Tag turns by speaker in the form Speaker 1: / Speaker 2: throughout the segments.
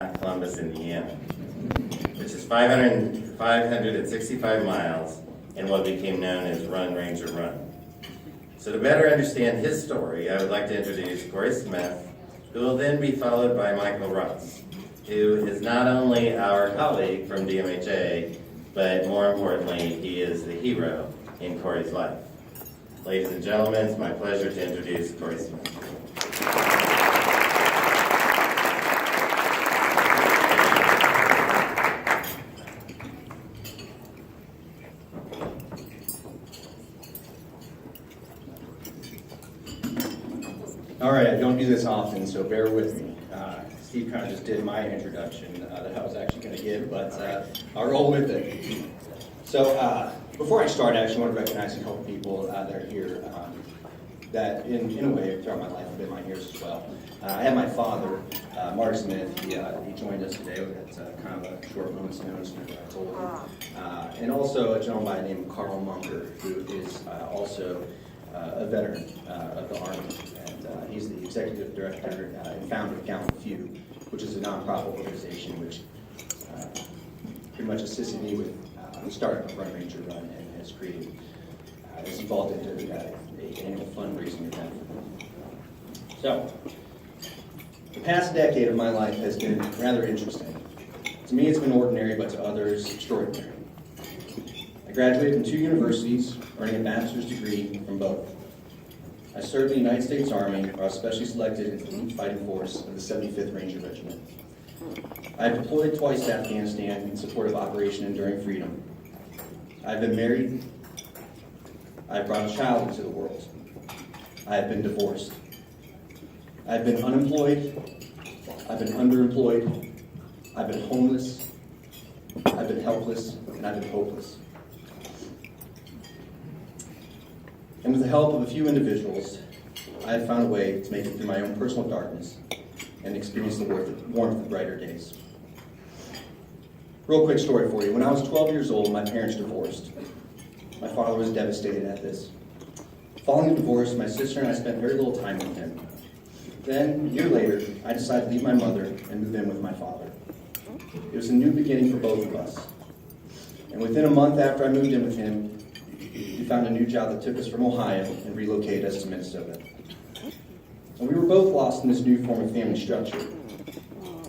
Speaker 1: Columbus, Indiana, which is 565 miles in what became known as Run, Ranger, Run. So to better understand his story, I would like to introduce Cory Smith, who will then be followed by Michael Ross, who is not only our colleague from MHAI, but more importantly, he is the hero in Cory's life. Ladies and gentlemen, it's my pleasure to introduce Cory Smith.
Speaker 2: All right, I don't do this often, so bear with me. Steve kind of just did my introduction that I was actually going to give, but I'll roll with it. So before I start, I actually want to recognize a couple people that are here that, in a way, throughout my life have been my heroes as well. I have my father, Mark Smith. He joined us today. We had kind of a short moment's notice whenever I told him. And also a gentleman by the name of Carl Munker, who is also a veteran of the Army. He's the executive director and founder of GallantFew, which is a nonprofit organization which pretty much assisted me with starting up Run, Ranger, Run, and has involved into an annual fundraising event. So, the past decade of my life has been rather interesting. To me, it's been ordinary, but to others, extraordinary. I graduated from 2 universities, earning a bachelor's degree from both. I served in the United States Army, where I was specially selected into the elite fighting force of the 75th Ranger Regiment. I have deployed twice to Afghanistan in support of Operation Enduring Freedom. I've been married. I've brought a child into the world. I have been divorced. I've been unemployed. I've been underemployed. I've been homeless. I've been helpless, and I've been hopeless. And with the help of a few individuals, I have found a way to make it through my own personal darkness and experience the warmth of brighter days. Real quick story for you. When I was 12 years old, my parents divorced. My father was devastated at this. Following the divorce, my sister and I spent very little time with him. Then, a year later, I decided to leave my mother and move in with my father. It was a new beginning for both of us. And within a month after I moved in with him, we found a new job that took us from Ohio and relocated us to Minnesota. And we were both lost in this new form of family structure.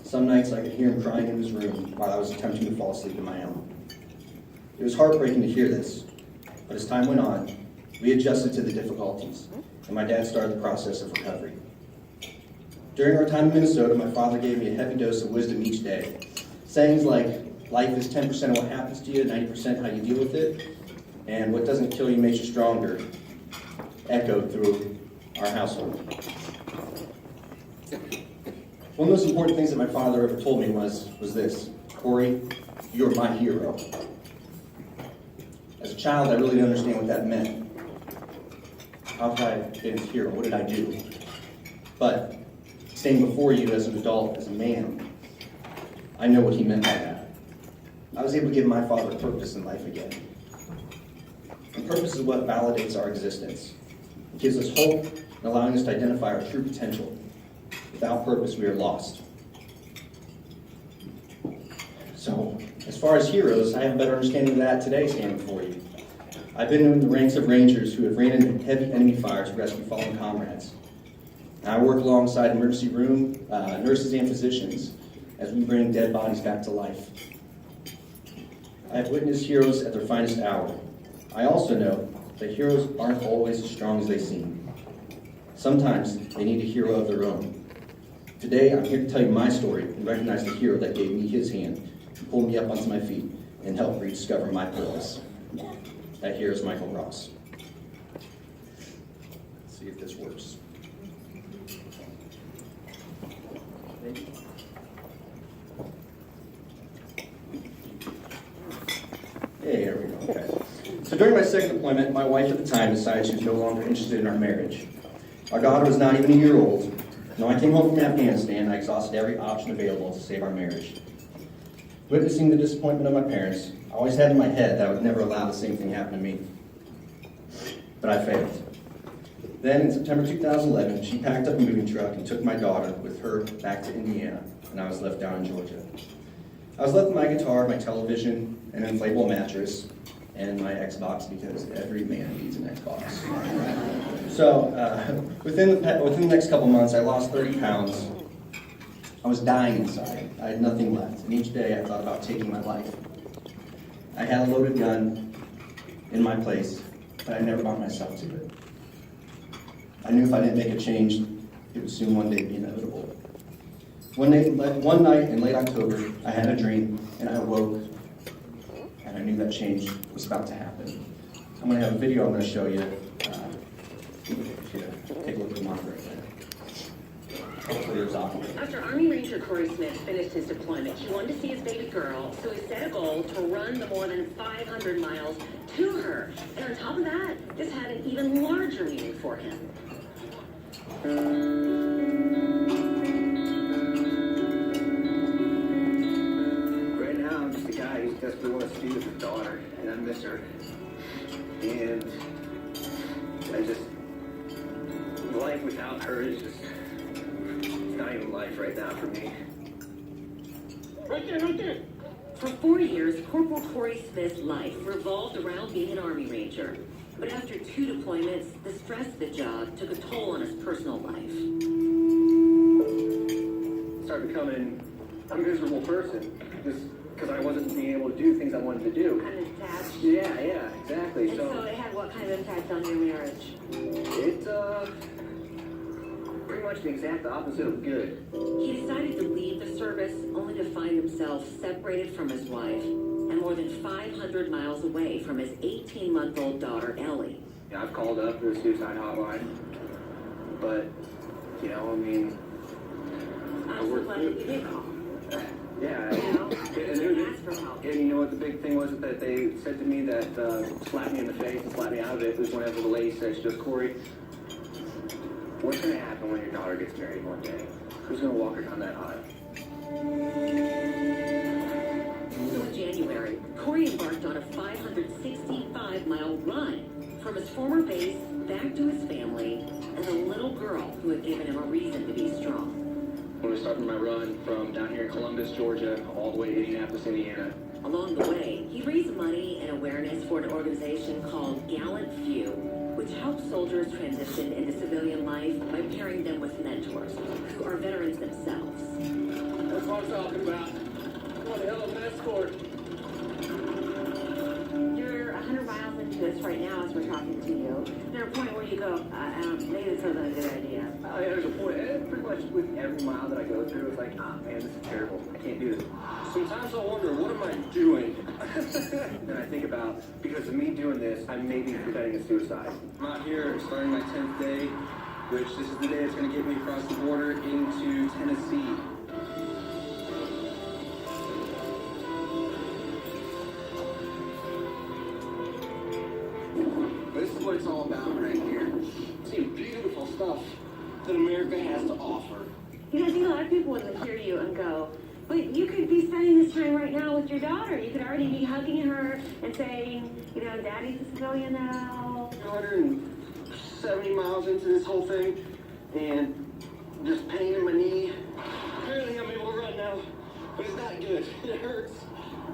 Speaker 2: Some nights I could hear him crying in his room while I was attempting to fall asleep in my own. It was heartbreaking to hear this, but as time went on, we adjusted to the difficulties, and my dad started the process of recovery. During our time in Minnesota, my father gave me a heavy dose of wisdom each day. Sayings like, life is 10% of what happens to you, 90% how you deal with it, and what doesn't kill you makes you stronger, echoed through our household. One of the most important things that my father ever told me was this: Cory, you're my hero. As a child, I really didn't understand what that meant. How could I have been his hero? What did I do? But standing before you as an adult, as a man, I know what he meant by that. I was able to give my father purpose in life again. And purpose is what validates our existence. It gives us hope and allowing us to identify our true potential. Without purpose, we are lost. So, as far as heroes, I have a better understanding of that today standing before you. I've been in the ranks of Rangers who have ran into heavy enemy fire to rescue fallen comrades. And I work alongside emergency room nurses and physicians as we bring dead bodies back to life. I have witnessed heroes at their finest hour. I also know that heroes aren't always as strong as they seem. Sometimes they need a hero of their own. Today, I'm here to tell you my story and recognize the hero that gave me his hand, pulled me up onto my feet, and helped rediscover my purpose. That hero is Michael Ross. Let's see if this works. Hey, there we go. Okay. So during my second deployment, my wife at the time decided she was no longer interested in our marriage. Our daughter was not even a year old. And when I came home from Afghanistan, I exhausted every option available to save our marriage. Witnessing the disappointment of my parents, I always had in my head that I would never allow the same thing happen to me. But I failed. Then, in September 2011, she packed up a moving truck and took my daughter with her back to Indiana and I was left down in Georgia. I was left with my guitar, my television, an inflatable mattress, and my Xbox, because every man needs an Xbox. So within the next couple months, I lost 30 pounds. I was dying inside. I had nothing left, and each day I thought about taking my life. I had a loaded gun in my place, but I never brought myself to it. I knew if I didn't make a change, it would soon one day be inevitable. One night in late October, I had a dream, and I awoke, and I knew that change was about to happen. I'm going to have a video I'm going to show you. Take a look at the monitor right there. Hopefully it was off.
Speaker 3: After Army Ranger Cory Smith finished his deployment, he wanted to see his baby girl, so he set a goal to run the more than 500 miles to her. And on top of that, this had an even larger meaning for him.
Speaker 4: Right now, I'm just a guy who desperately wants to be with his daughter, and I miss her. And life without her is just, it's not even life right now for me.
Speaker 3: Right there. For 4 years, Corporal Cory Smith's life revolved around being an Army Ranger. But after 2 deployments, the stress of the job took a toll on his personal life.
Speaker 4: I started becoming a miserable person, just because I wasn't being able to do things I wanted to do.
Speaker 3: Kind of detached.
Speaker 4: Yeah, exactly.
Speaker 3: And so it had what kind of impact on your marriage?
Speaker 4: It's pretty much the exact opposite of good.
Speaker 3: He decided to leave the service only to find himself separated from his wife and more than 500 miles away from his 18-month-old daughter, Ellie.
Speaker 4: Yeah, I've called up the suicide hotline, but,
Speaker 3: I'm so glad that you did call.
Speaker 4: yeah.
Speaker 3: You know,
Speaker 4: And
Speaker 3: ask for help.
Speaker 4: you know what the big thing was that they said to me that slapped me in the face and slapped me out of it was whenever the lady said, she goes, Cory, what's going to happen when your daughter gets married one day? Who's going to walk her down that aisle?
Speaker 3: So in January, Cory embarked on a 565-mile run from his former base back to his family and the little girl who had given him a reason to be strong.
Speaker 4: When I started my run from down here in Columbus, Georgia, all the way to Indianapolis, Indiana.
Speaker 3: Along the way, he raised money and awareness for an organization called GallantFew, which helps soldiers transition into civilian life by pairing them with mentors who are veterans themselves.
Speaker 4: That's what I'm talking about. What the hell is an escort?
Speaker 3: You're 100 miles into this right now as we're talking to you. Is there a point where you go, maybe this wasn't a good idea?
Speaker 4: There's a point. Pretty much with every mile that I go through, it's like, man, this is terrible. I can't do this. Sometimes I wonder, what am I doing? Then I think about, because of me doing this, I may be preventing a suicide. I'm out here starting my 10th day, which this is the day that's going to get me across the border into Tennessee. This is what it's all about right here. See beautiful stuff that America has to offer.
Speaker 3: You know, I think a lot of people would hear you and go, but you could be spending this time right now with your daughter. You could already be hugging her and saying, Daddy's a civilian now.
Speaker 4: 170 miles into this whole thing, and just pain in my knee. Apparently I'm able to run now, but it's not good. It hurts,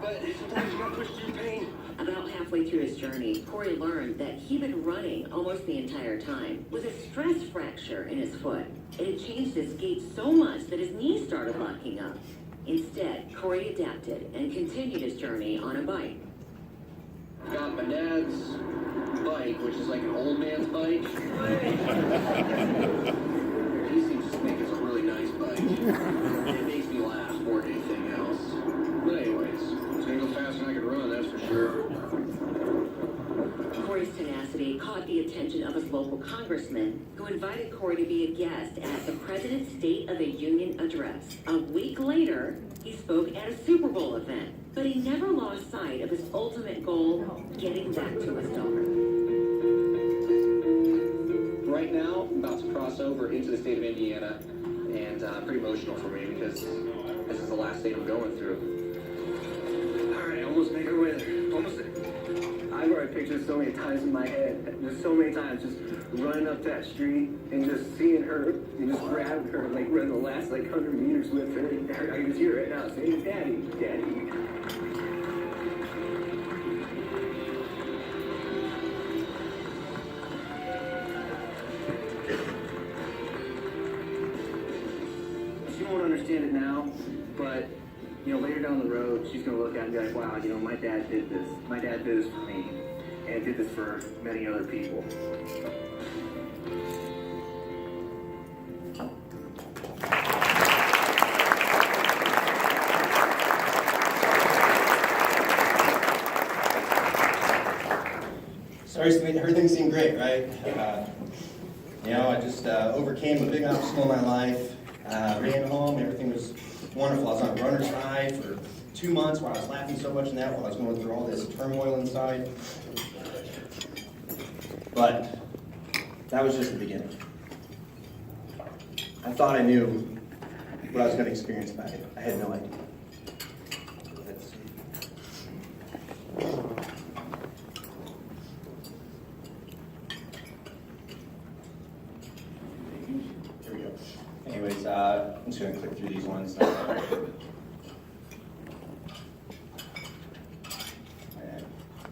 Speaker 4: but sometimes you gotta push through pain.
Speaker 3: About halfway through his journey, Cory learned that he'd been running almost the entire time with a stress fracture in his foot. It had changed his gait so much that his knees started locking up. Instead, Cory adapted and continued his journey on a bike.
Speaker 4: Got my dad's bike, which is like an old man's bike. He seems to think it's a really nice bike. It makes me laugh more than anything else. But anyways, it's gonna go faster than I can run, that's for sure.
Speaker 3: Cory's tenacity caught the attention of his local congressman, who invited Cory to be a guest at the President's State of the Union address. A week later, he spoke at a Super Bowl event, but he never lost sight of his ultimate goal, getting back to his daughter.
Speaker 4: Right now, I'm about to cross over into the state of Indiana, and pretty emotional for me because this is the last state I'm going through. All right, almost make our way there. Almost there. I I've already pictured so many times in my head, just so many times, just running up that street and just seeing her and just grabbing her, like run the last like 100 meters with her. I can just hear it right now saying, "Daddy, Daddy." She won't understand it now, but later down the road, she's gonna look at it and be like, "Wow, my dad did this. My dad did this for me, and did this for many other people."
Speaker 2: Sorry, Smith, everything seemed great, right? I just overcame a big obstacle in my life, ran home, everything was wonderful. I was on a runner's high for 2 months while I was laughing so much in that while I was going through all this turmoil inside. But that was just the beginning. I thought I knew what I was going to experience, but I had no idea. Let's see. Here we go. Anyways, I'm just going to click through these ones.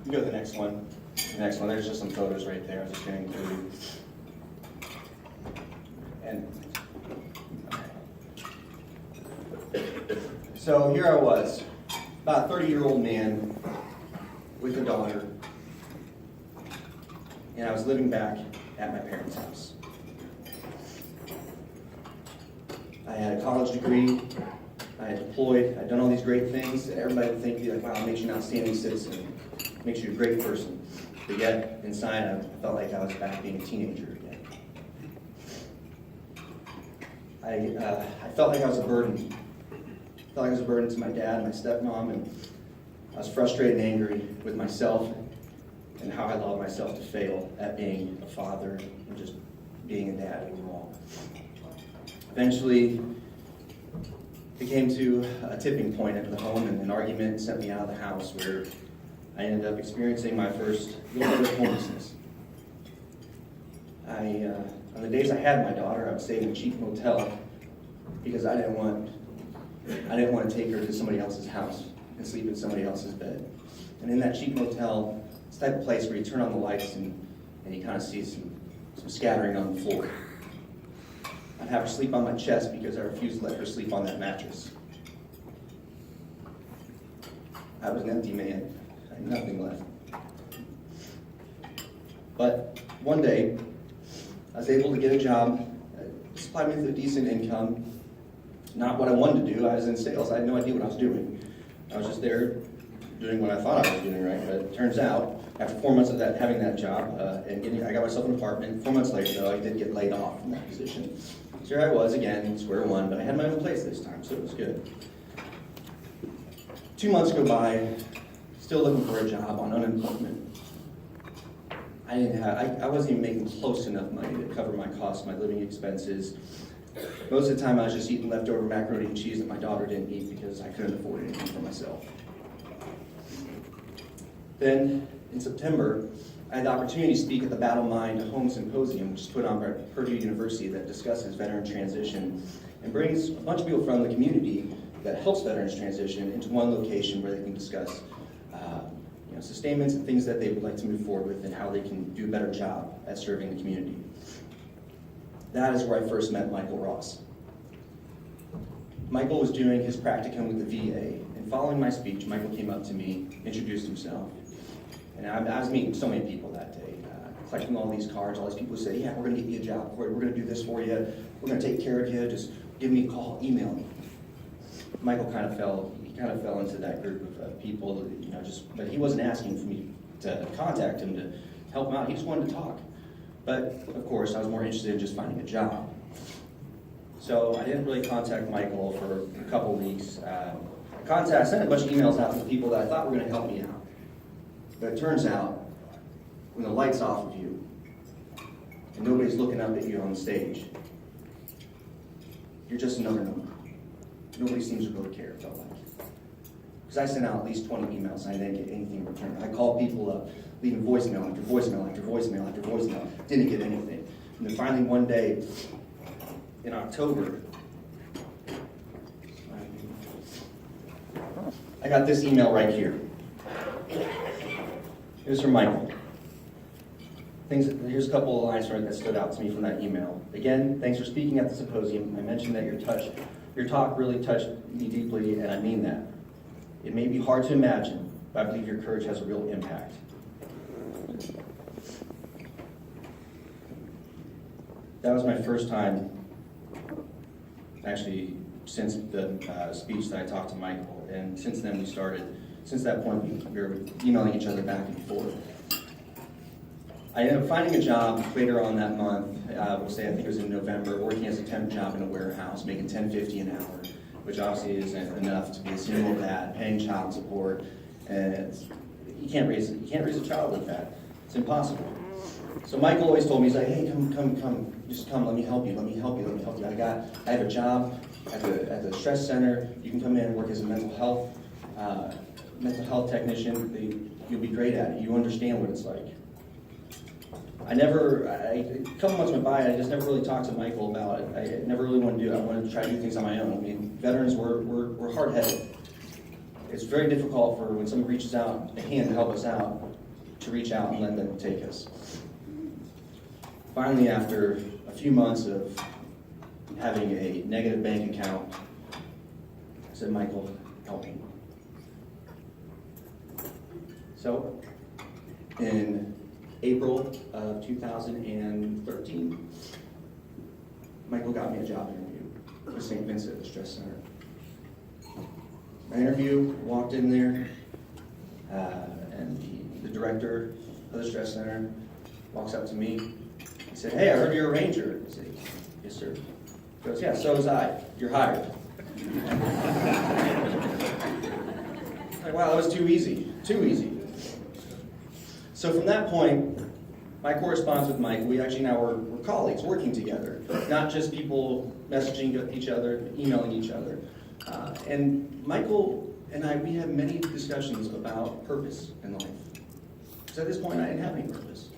Speaker 2: You go to the next one. The next one, there's just some photos right there. I'm just going to include. And so here I was, about a 30-year-old man with a daughter, and I was living back at my parents' house. I had a college degree, I had deployed, I'd done all these great things that everybody would think, be like, wow, it makes you an outstanding citizen, makes you a great person. But yet, inside, I felt like I was back being a teenager again. I felt like I was a burden. I felt like I was a burden to my dad and my stepmom, and I was frustrated and angry with myself and how I allowed myself to fail at being a father and just being a dad overall. Eventually, it came to a tipping point at the home, and an argument sent me out of the house where I ended up experiencing my first little bit of homelessness. On the days I had my daughter, I would stay in a cheap motel because I didn't want to take her to somebody else's house and sleep in somebody else's bed. And in that cheap motel, it's the type of place where you turn on the lights and you kind of see some scattering on the floor. I'd have her sleep on my chest because I refused to let her sleep on that mattress. I was an empty man. I had nothing left. But one day, I was able to get a job, supplied me with a decent income. Not what I wanted to do. I was in sales. I had no idea what I was doing. I was just there doing what I thought I was doing, right? But it turns out, after 4 months of having that job, I got myself an apartment. 4 months later, though, I did get laid off from that position. So here I was again, square one, but I had my own place this time, so it was good. 2 months go by, still looking for a job on unemployment. I wasn't even making close enough money to cover my costs, my living expenses. Most of the time I was just eating leftover macaroni and cheese that my daughter didn't eat because I couldn't afford anything for myself. Then, in September, I had the opportunity to speak at the Battle Mind Home Symposium, which is put on by Purdue University, that discusses veteran transition and brings a bunch of people from the community that helps veterans transition into one location where they can discuss sustainments and things that they would like to move forward with and how they can do a better job at serving the community. That is where I first met Michael Ross. Michael was doing his practicum with the VA, and following my speech, Michael came up to me, introduced himself, and I was meeting so many people that day, collecting all these cards. All these people who said, yeah, we're going to get you a job, Cory, we're going to do this for you, we're going to take care of you, just give me a call, email me. Michael kind of fell into that group of people, but he wasn't asking for me to contact him to help him out. He just wanted to talk. But of course, I was more interested in just finding a job. So I didn't really contact Michael for a couple weeks. I sent a bunch of emails out to the people that I thought were going to help me out. But it turns out, when the light's off of you, and nobody's looking up at you on stage, you're just another number. Nobody seems to really care, it felt like. Because I sent out at least 20 emails and I didn't get anything in return. I called people up, leaving voicemail after voicemail after voicemail after voicemail, didn't get anything. And then finally one day in October, I got this email right here. It was from Michael. Here's a couple of lines that stood out to me from that email. Again, thanks for speaking at the symposium. I mentioned that your talk really touched me deeply, and I mean that. It may be hard to imagine, but I believe your courage has a real impact. That was my first time, actually, since the speech that I talked to Michael, and since then since that point we were emailing each other back and forth. I ended up finding a job later on that month, we'll say I think it was in November, working as a temp job in a warehouse, making $10.50 an hour, which obviously isn't enough to be a single dad, paying child support, and you can't raise a child with that. It's impossible. So Michael always told me, he's like, hey, come, just come, let me help you. I have a job at the stress center. You can come in and work as a mental health technician. You'll be great at it. You understand what it's like. A couple months went by, I just never really talked to Michael about it. I never really wanted to do it. I wanted to try to do things on my own. I mean, veterans, we're hard-headed. It's very difficult for when someone reaches out a hand to help us out, to reach out and let them take us. Finally, after a few months of having a negative bank account, I said, Michael, help me. So, in April of 2013, Michael got me a job interview with St. Vincent at the Stress Center. My interview, walked in there, and the director of the Stress Center walks up to me. He said, hey, I heard you're a Ranger. I said, yes, sir. He goes, yeah, so was I. You're hired. Like, wow, that was too easy. So from that point, my correspondence with Mike, we actually now we're colleagues working together, not just people messaging each other, emailing each other. And Michael and I, we had many discussions about purpose in life. Because at this point, I didn't have any purpose.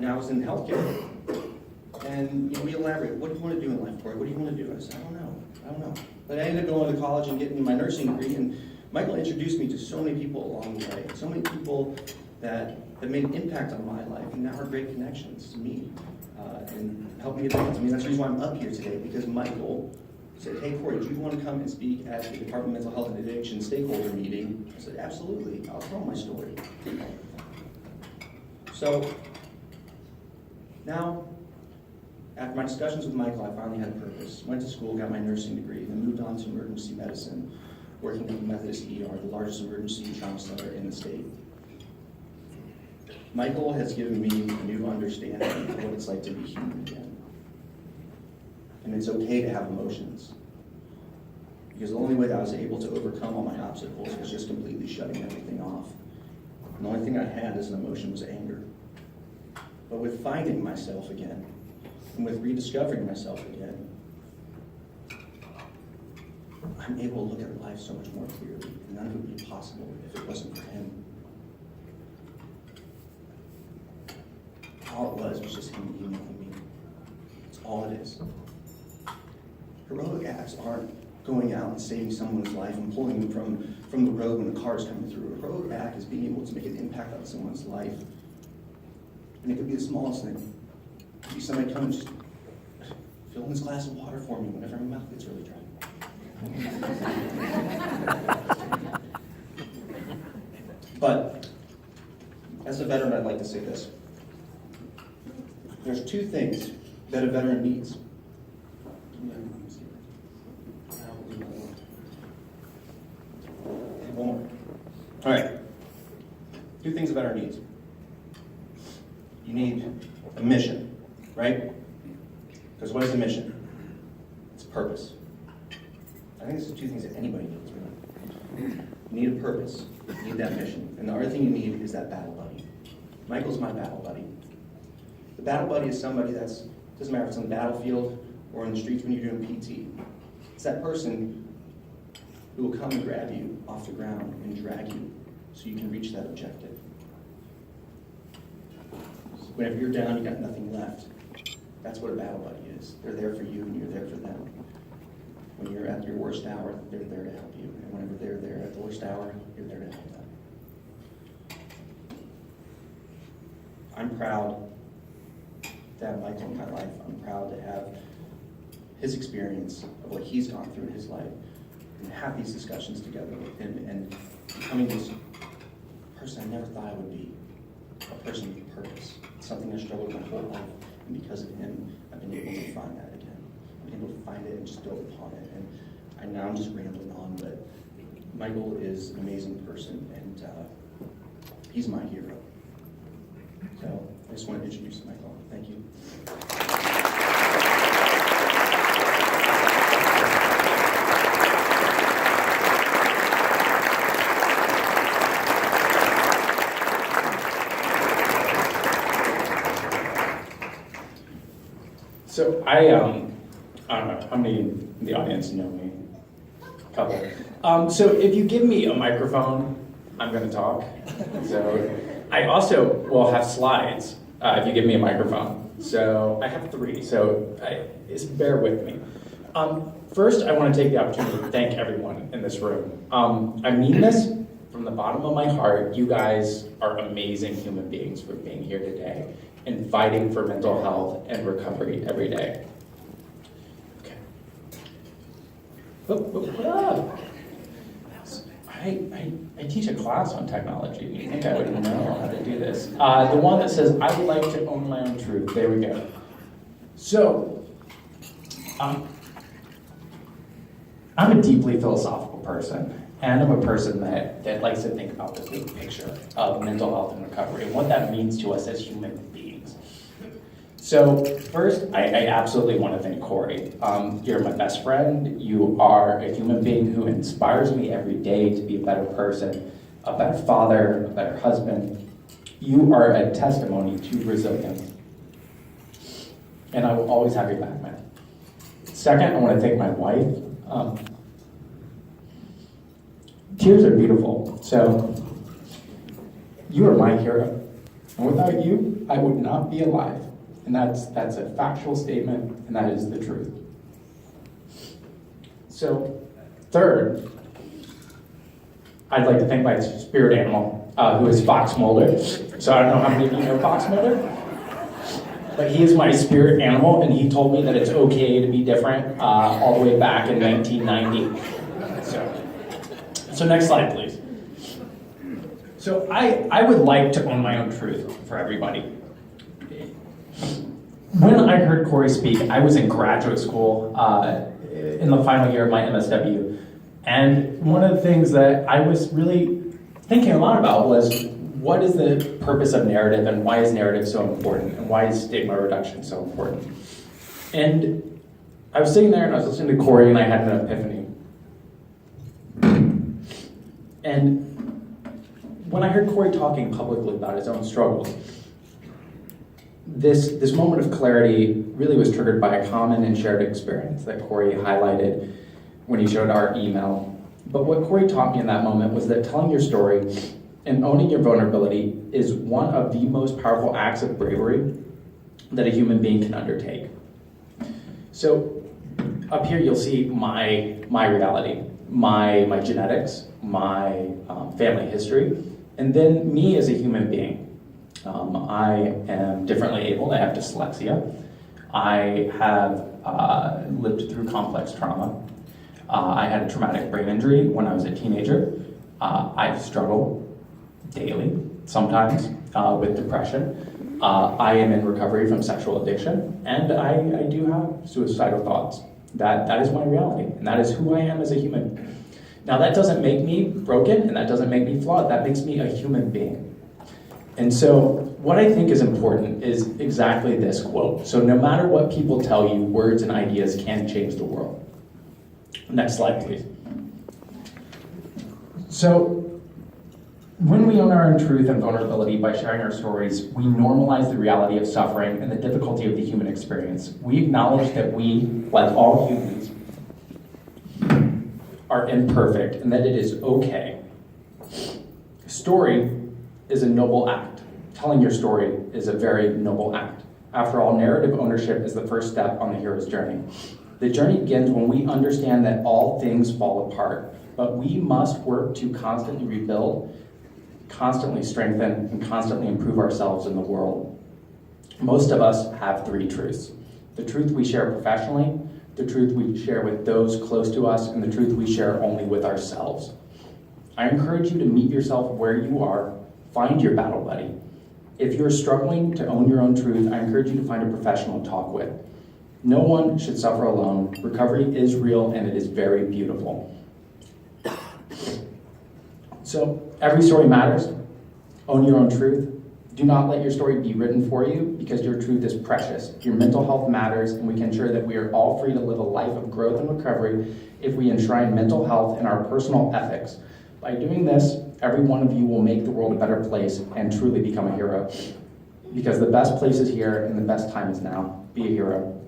Speaker 2: I was in healthcare. And we elaborated, what do you want to do in life, Cory? What do you want to do? I said, I don't know. But I ended up going to college and getting my nursing degree, and Michael introduced me to so many people along the way, so many people that made an impact on my life, and now are great connections to me, and helped me advance. I mean, that's the reason why I'm up here today, because Michael said, hey, Cory, do you want to come and speak at the Department of Mental Health and Addiction stakeholder meeting? I said, absolutely, I'll tell my story. So, now, after my discussions with Michael, I finally had a purpose. Went to school, got my nursing degree, then moved on to emergency medicine, working at the Methodist ER, the largest emergency trauma center in the state. Michael has given me a new understanding of what it's like to be human again. And it's okay to have emotions. Because the only way that I was able to overcome all my obstacles was just completely shutting everything off. And the only thing I had as an emotion was anger. But with finding myself again, and with rediscovering myself again, I'm able to look at life so much more clearly, and none of it would be possible if it wasn't for him. All it was just him emailing me. That's all it is. Heroic acts aren't going out and saving someone's life and pulling them from the road when the car's coming through. A heroic act is being able to make an impact on someone's life. And it could be the smallest thing. It could be somebody come and just fill in this glass of water for me whenever my mouth gets really dry. But, as a veteran, I'd like to say this. There's two things that a veteran needs. One more. All right. Two things a veteran needs. You need a mission, right? Because what is a mission? It's purpose. I think these are two things that anybody needs, really. You need a purpose. You need that mission. And the other thing you need is that battle buddy. Michael's my battle buddy. The battle buddy is somebody doesn't matter if it's on the battlefield or in the streets when you're doing PT. It's that person who will come and grab you off the ground and drag you so you can reach that objective. Whenever you're down, you got nothing left. That's what a battle buddy is. They're there for you and you're there for them. When you're at your worst hour, they're there to help you. And whenever they're there at the worst hour, you're there to help them. I'm proud to have Michael in my life. I'm proud to have his experience of what he's gone through in his life and have these discussions together with him and becoming this person I never thought I would be, a person with purpose. It's something I struggled with my whole life, and because of him, I've been able to find that again. I've been able to find it and just build upon it. And now I'm just rambling on, but Michael is an amazing person, and he's my hero. So I just want to introduce Michael. Thank you.
Speaker 5: So I don't know how many in the audience know me. A couple. So if you give me a microphone, I'm going to talk. So I also will have slides if you give me a microphone. So I have 3. So just bear with me. First, I want to take the opportunity to thank everyone in this room. I mean this from the bottom of my heart. You guys are amazing human beings for being here today and fighting for mental health and recovery every day. Okay. I teach a class on technology. You think I would know how to do this? The one that says, I would like to own my own truth. There we go. So, I'm a deeply philosophical person. And I'm a person that likes to think about the big picture of mental health and recovery and what that means to us as human beings. So first, I absolutely want to thank Cory. You're my best friend. You are a human being who inspires me every day to be a better person, a better father, a better husband. You are a testimony to resilience. And I will always have your back, man. Second, I want to thank my wife. Tears are beautiful, so you are my hero. And without you, I would not be alive. And that's a factual statement, and that is the truth. So, third, I'd like to thank my spirit animal, who is Fox Mulder. So I don't know how many of you know Fox Mulder, but he is my spirit animal, and he told me that it's okay to be different all the way back in 1990. So next slide, please. So I would like to own my own truth for everybody. When I heard Cory speak, I was in graduate school in the final year of my MSW. And one of the things that I was really thinking a lot about was, what is the purpose of narrative and why is narrative so important? And why is stigma reduction so important? And I was sitting there and I was listening to Cory and I had an epiphany. And when I heard Cory talking publicly about his own struggles, this moment of clarity really was triggered by a common and shared experience that Cory highlighted when he showed our email. But what Cory taught me in that moment was that telling your story and owning your vulnerability is one of the most powerful acts of bravery that a human being can undertake. So up here you'll see my reality, my genetics, my family history, and then me as a human being. I am differently abled. I have dyslexia. I have lived through complex trauma. I had a traumatic brain injury when I was a teenager. I struggle daily, sometimes, with depression. I am in recovery from sexual addiction, and I do have suicidal thoughts. That is my reality, and that is who I am as a human. Now, that doesn't make me broken, and that doesn't make me flawed. That makes me a human being. And so what I think is important is exactly this quote. So no matter what people tell you, words and ideas can change the world. Next slide, please. So when we own our own truth and vulnerability by sharing our stories, we normalize the reality of suffering and the difficulty of the human experience. We acknowledge that we, like all humans, are imperfect and that it is okay. Story is a noble act. Telling your story is a very noble act. After all, narrative ownership is the first step on the hero's journey. The journey begins when we understand that all things fall apart, but we must work to constantly rebuild, constantly strengthen, and constantly improve ourselves in the world. Most of us have three truths: the truth we share professionally, the truth we share with those close to us, and the truth we share only with ourselves. I encourage you to meet yourself where you are, find your battle buddy. If you're struggling to own your own truth, I encourage you to find a professional to talk with. No one should suffer alone. Recovery is real and it is very beautiful. So, every story matters. Own your own truth. Do not let your story be written for you because your truth is precious. Your mental health matters, and we can ensure that we are all free to live a life of growth and recovery if we enshrine mental health in our personal ethics. By doing this, every one of you will make the world a better place and truly become a hero. Because the best place is here and the best time is now. Be a hero.